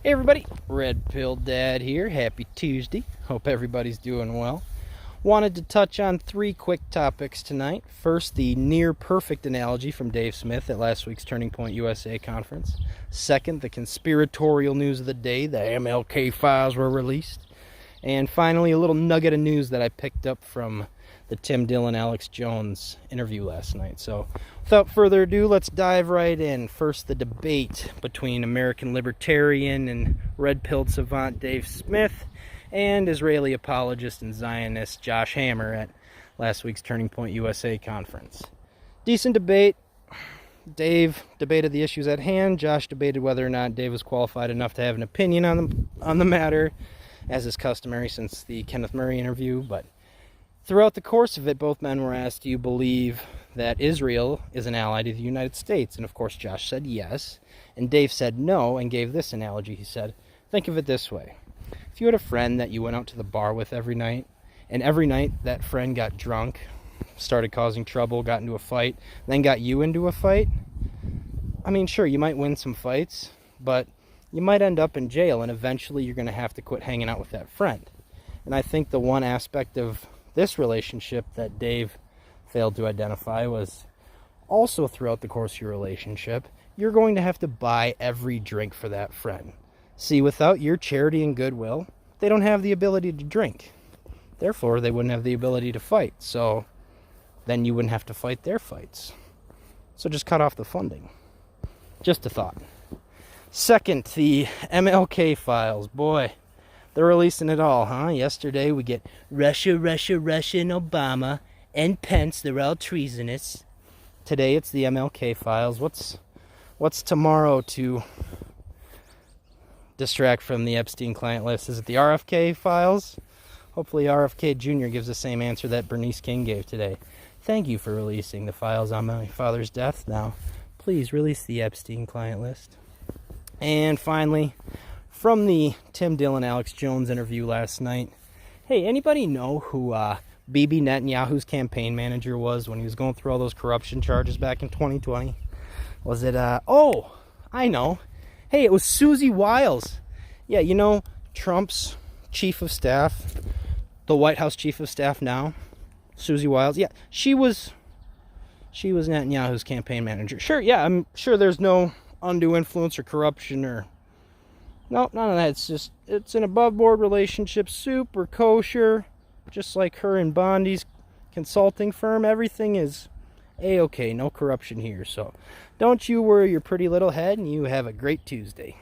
Hey everybody, Red Pill Dad here. Happy Tuesday. Hope everybody's doing well. Wanted to touch on three quick topics tonight. First, the near perfect analogy from Dave Smith at last week's Turning Point USA conference. Second, the conspiratorial news of the day, the MLK files were released. And finally, a little nugget of news that I picked up from the Tim Dillon, Alex Jones interview last night. So without further ado, let's dive right in. First, the debate between American libertarian and red-pilled savant Dave Smith and Israeli apologist and Zionist Josh Hammer at last week's Turning Point USA conference. Decent debate. Dave debated the issues at hand. Josh debated whether or not Dave was qualified enough to have an opinion on the matter, as is customary since the Kenneth Murray interview. But throughout the course of it, both men were asked, do you believe that Israel is an ally to the United States? And of course, Josh said yes. And Dave said no and gave this analogy. He said, think of it this way. If you had a friend that you went out to the bar with every night, and every night that friend got drunk, started causing trouble, got into a fight, then got you into a fight, I mean, sure, you might win some fights, but you might end up in jail, and eventually you're going to have to quit hanging out with that friend. And I think the one aspect of this relationship that Dave failed to identify was also throughout the course of your relationship, you're going to have to buy every drink for that friend. See, without your charity and goodwill, they don't have the ability to drink. Therefore, they wouldn't have the ability to fight. So then you wouldn't have to fight their fights. So just cut off the funding. Just a thought. Second, the MLK files. Boy, they're releasing it all, huh? Yesterday we get Russia, and Obama, and Pence. They're all treasonous. Today it's the MLK files. What's tomorrow to distract from the Epstein client list? Is it the RFK files? Hopefully RFK Jr. gives the same answer that Bernice King gave today. Thank you for releasing the files on my father's death. Now, please release the Epstein client list. And finally, from the Tim Dillon, Alex Jones interview last night, hey, anybody know who Bibi Netanyahu's campaign manager was when he was going through all those corruption charges back in 2020? Was it, oh, I know. Hey, it was Susie Wiles. Yeah, you know, Trump's chief of staff, the White House chief of staff now, Susie Wiles. Yeah, she was Netanyahu's campaign manager. Sure, yeah, I'm sure there's no undue influence or corruption or no, none of that. It's an above board relationship, super kosher, just like her and Bondi's consulting firm. Everything is A-okay, no corruption here. So don't you worry your pretty little head, and you have a great Tuesday.